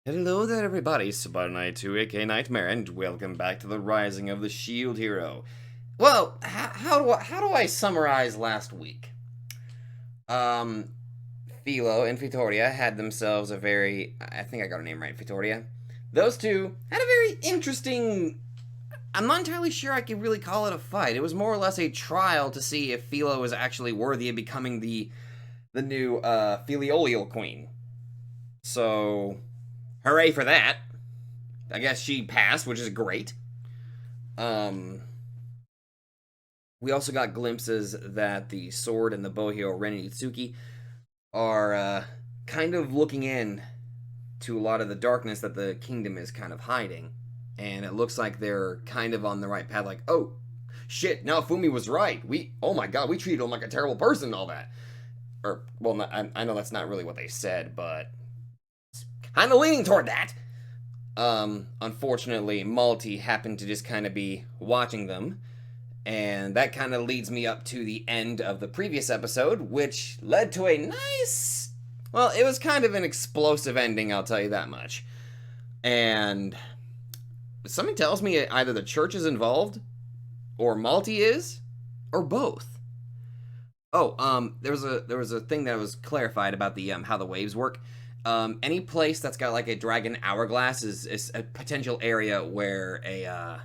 Hello there, everybody. Sabat92, aka Nightmare, and welcome back to the Rising of the Shield Hero. Well, how do I summarize last week? Um, Philo and Vittoria had themselves a very, I think I got her name right, Vittoria. Those two had a very interesting. I'm not entirely sure I could really call it a fight. It was more or less a trial to see if Philo was actually worthy of becoming the new filiolial queen. So, hooray for that. I guess she passed, which is great. Um, we also got glimpses that the sword and the bow hero Ren and Itsuki are kind of looking in to a lot of the darkness that the kingdom is kind of hiding, and it looks like they're kind of on the right path. Like, oh shit, now Fumi was right. Oh my god, we treated him like a terrible person and all that. Or, well, not, I know that's not really what they said, but kind of leaning toward that. Unfortunately, Malty happened to just kind of be watching them, and that kind of leads me up to the end of the previous episode, which led to a nice. Well, it was kind of an explosive ending, I'll tell you that much. And something tells me either the church is involved, or Malty is, or both. Oh, there was a thing that was clarified about the how the waves work. Any place that's got like a dragon hourglass is a potential area where a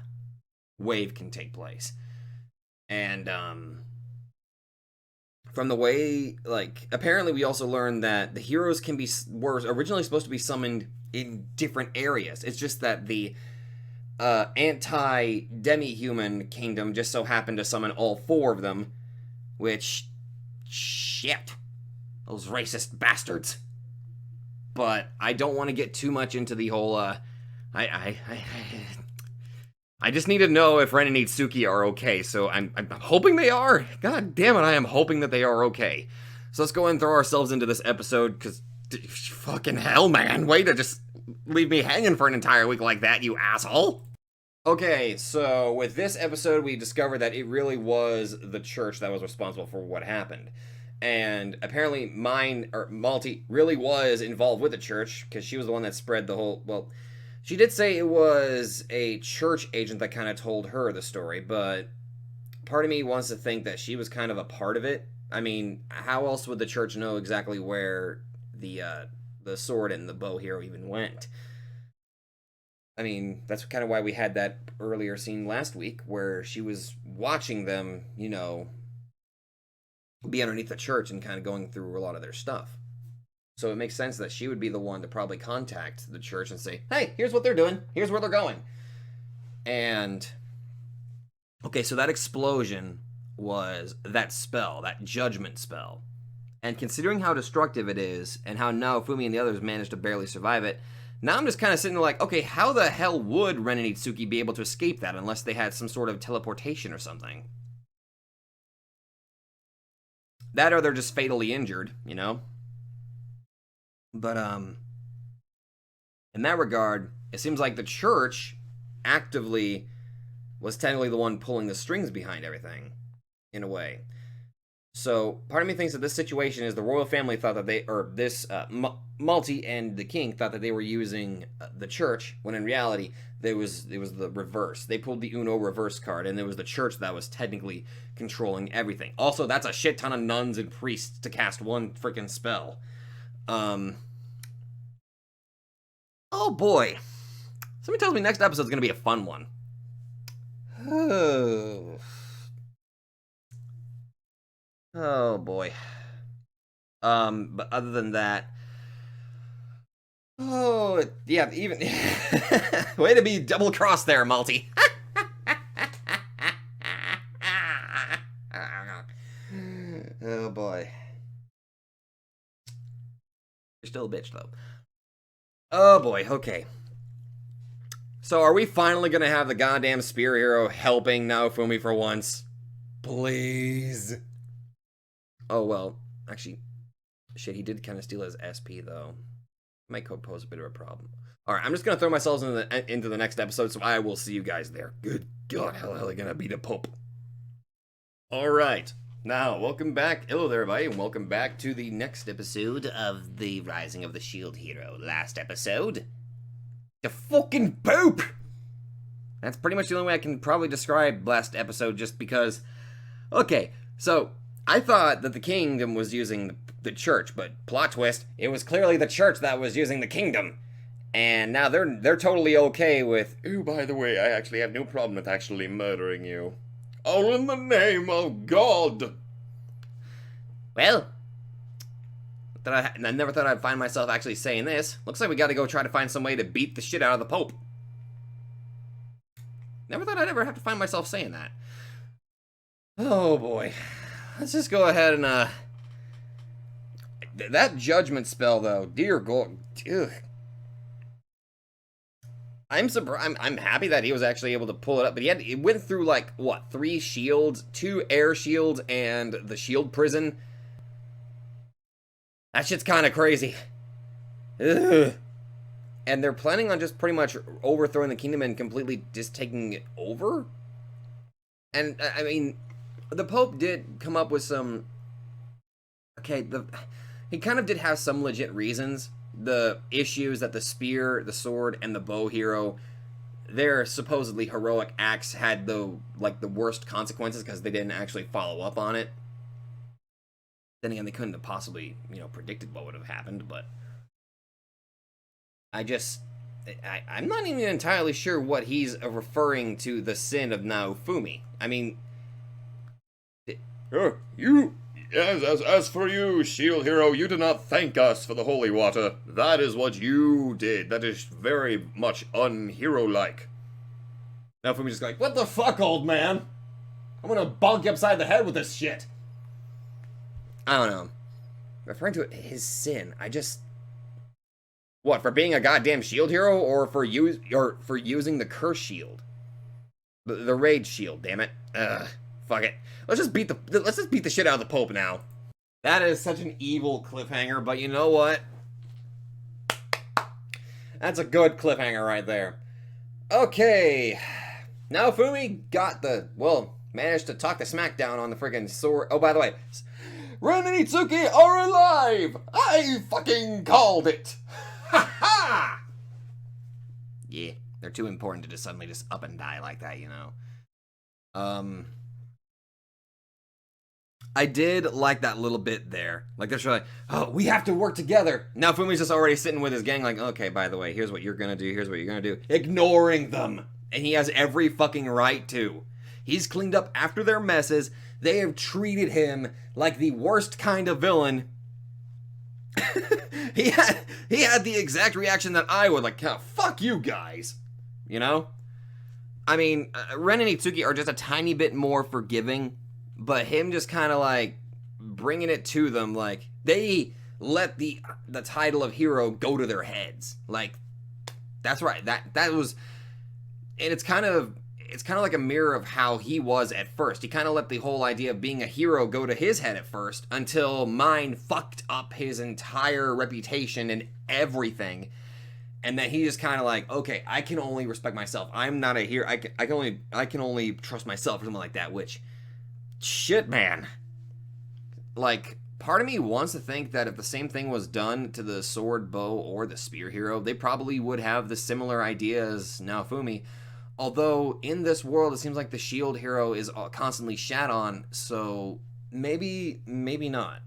wave can take place. And from the way, like, apparently we also learned that the heroes were originally supposed to be summoned in different areas. It's just that the anti demi-human kingdom just so happened to summon all four of them, which shit, those racist bastards. But I don't want to get too much into the whole. I just need to know if Ren and Itsuki are okay. So I'm hoping they are. God damn it, I am hoping that they are okay. So let's go and throw ourselves into this episode, because fucking hell, man, way to just leave me hanging for an entire week like that, you asshole. Okay, so with this episode, we discovered that it really was the church that was responsible for what happened. And apparently, Malty really was involved with the church, because she was the one that spread the whole. Well, she did say it was a church agent that kind of told her the story, but part of me wants to think that she was kind of a part of it. I mean, how else would the church know exactly where the sword and the bow hero even went? I mean, that's kind of why we had that earlier scene last week where she was watching them, be underneath the church and kind of going through a lot of their stuff. So it makes sense that she would be the one to probably contact the church and say, hey, here's what they're doing, here's where they're going. And, okay, so that explosion was that spell, that judgment spell. And considering how destructive it is, and how Naofumi and the others managed to barely survive it, now I'm just kind of sitting there like, okay, how the hell would Ren and Itsuki be able to escape that unless they had some sort of teleportation or something? That or they're just fatally injured, But, in that regard, it seems like the church actively was technically the one pulling the strings behind everything, in a way. So part of me thinks that this situation is the royal family thought that Malty and the king thought that they were using the church, when in reality it was the reverse. They pulled the Uno reverse card, and it was the church that was technically controlling everything. Also, that's a shit ton of nuns and priests to cast one freaking spell. Oh boy, somebody tells me next episode's gonna be a fun one. Oh boy. But other than that, oh yeah, even way to be double crossed there, Malty. Oh boy. You're still a bitch though. Oh boy, okay. So are we finally gonna have the goddamn spear hero helping Naofumi for once? Please. Oh well, actually, shit, he did kind of steal his SP though. Might pose a bit of a problem. All right, I'm just gonna throw myself into the next episode, so I will see you guys there. Good God, how the hell are they gonna beat a Pope? All right, now welcome back, hello there, everybody, and welcome back to the next episode of the Rising of the Shield Hero. Last episode, The fucking poop! That's pretty much the only way I can probably describe last episode, just because... Okay, so, I thought that the kingdom was using the church, but plot twist, it was clearly the church that was using the kingdom. And now they're totally okay with, oh, by the way, I actually have no problem with actually murdering you. All in the name of God! Well, I never thought I'd find myself actually saying this. Looks like we gotta go try to find some way to beat the shit out of the Pope. Never thought I'd ever have to find myself saying that. Oh boy. Let's just go ahead and, that judgment spell, though, dear God. Ugh. I'm happy that he was actually able to pull it up, but it went through, like, what, 3 shields, 2 air shields, and the shield prison. That shit's kind of crazy. Ugh. And they're planning on just pretty much overthrowing the kingdom and completely just taking it over? And, I mean, the Pope did come up with some... Okay, he kind of did have some legit reasons. The issues that the spear, the sword, and the bow hero, their supposedly heroic acts had the worst consequences because they didn't actually follow up on it. Then again, they couldn't have possibly, predicted what would have happened, but... I'm not even entirely sure what he's referring to the sin of Naofumi. I mean... As for you, shield hero, you did not thank us for the holy water. That is what you did. That is very much unhero-like. Naofumi's just like, what the fuck, old man? I'm gonna bonk you upside the head with this shit. I don't know. Referring to his sin, what, for being a goddamn shield hero, or for using the curse shield? The rage shield, damn it. Ugh, fuck it. Let's just beat the shit out of the Pope now. That is such an evil cliffhanger, but you know what? That's a good cliffhanger right there. Okay. Naofumi managed to talk the smackdown on the friggin' sword. Oh, by the way, Ren and Itsuki are alive! I fucking called it! Ha ha! Yeah, they're too important to just suddenly just up and die like that, I did like that little bit there. Like, they're like, oh, we have to work together. Now Fumi's just already sitting with his gang like, okay, by the way, here's what you're gonna do, here's what you're gonna do. Ignoring them. And he has every fucking right to. He's cleaned up after their messes. They have treated him like the worst kind of villain. he had the exact reaction that I would, like, fuck you guys. I mean, Ren and Itsuki are just a tiny bit more forgiving, but him just kind of, like, bringing it to them, like, they let the title of hero go to their heads. Like, that's right, that was, and it's kind of like a mirror of how he was at first. He kind of let the whole idea of being a hero go to his head at first, until mine fucked up his entire reputation and everything. And then he just kind of like, okay, I can only respect myself. I'm not a hero. I can only trust myself or something like that, which, shit, man. Like, part of me wants to think that if the same thing was done to the sword, bow, or the spear hero, they probably would have the similar idea as Naofumi. Although, in this world, it seems like the shield hero is constantly shat on, so maybe not.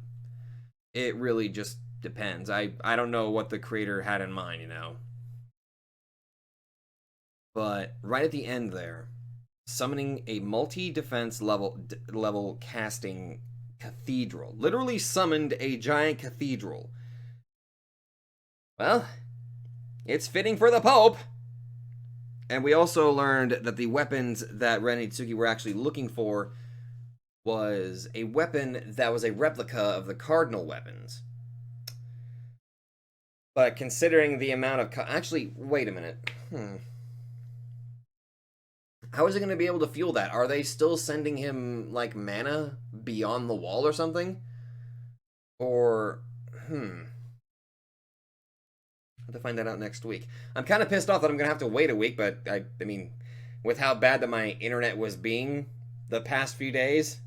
It really just depends. I don't know what the creator had in mind, But right at the end there, summoning a multi-defense level casting cathedral. Literally summoned a giant cathedral. Well, it's fitting for the Pope. And we also learned that the weapons that Ren and Itsuki were actually looking for was a weapon that was a replica of the cardinal weapons. But considering the amount of... Actually, wait a minute. How is it going to be able to fuel that? Are they still sending him, like, mana beyond the wall or something? Or... I'll have to find that out next week. I'm kind of pissed off that I'm going to have to wait a week, but I mean, with how bad that my internet was being the past few days,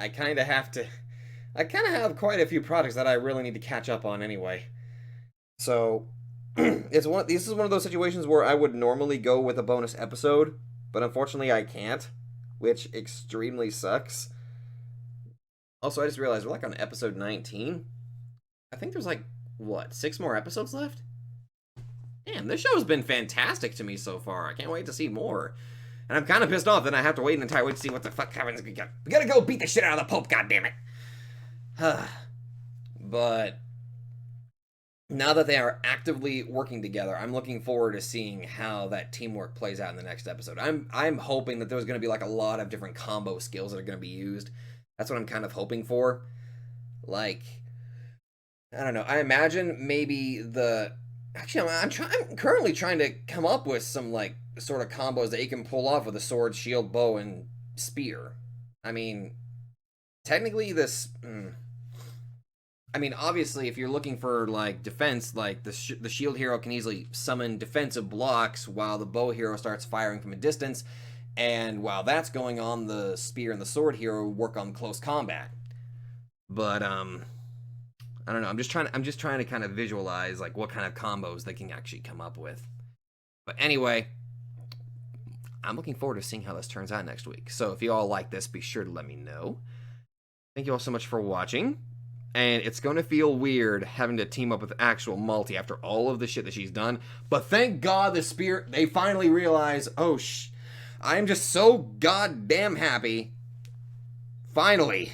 I kind of have quite a few projects that I really need to catch up on anyway. So, This is one of those situations where I would normally go with a bonus episode, but unfortunately I can't, which extremely sucks. Also, I just realized we're like on episode 19. I think there's like, what, 6 more episodes left? Damn, this show's been fantastic to me so far. I can't wait to see more. And I'm kind of pissed off that I have to wait an entire week to see what the fuck happens. We gotta go beat the shit out of the Pope, goddammit. But now that they are actively working together, I'm looking forward to seeing how that teamwork plays out in the next episode. I'm hoping that there's going to be like a lot of different combo skills that are going to be used. That's what I'm kind of hoping for. Like, I don't know. I imagine maybe actually, I'm currently trying to come up with some like sort of combos that you can pull off with a sword, shield, bow, and spear. I mean, technically this. I mean, obviously, if you're looking for like defense, like the shield hero can easily summon defensive blocks while the bow hero starts firing from a distance, and while that's going on, the spear and the sword hero work on close combat. But I don't know. I'm just trying to kind of visualize like what kind of combos they can actually come up with. But anyway, I'm looking forward to seeing how this turns out next week. So if you all like this, be sure to let me know. Thank you all so much for watching. And it's going to feel weird having to team up with actual Malty after all of the shit that she's done. But thank God they finally realize, oh, I'm just so goddamn happy, finally,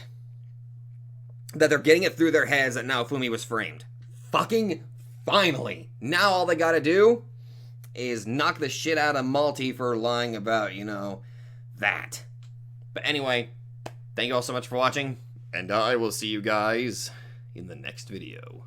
that they're getting it through their heads that Naofumi was framed. Fucking finally. Now all they gotta do is knock the shit out of Malty for lying about, that. But anyway, thank you all so much for watching. And I will see you guys in the next video.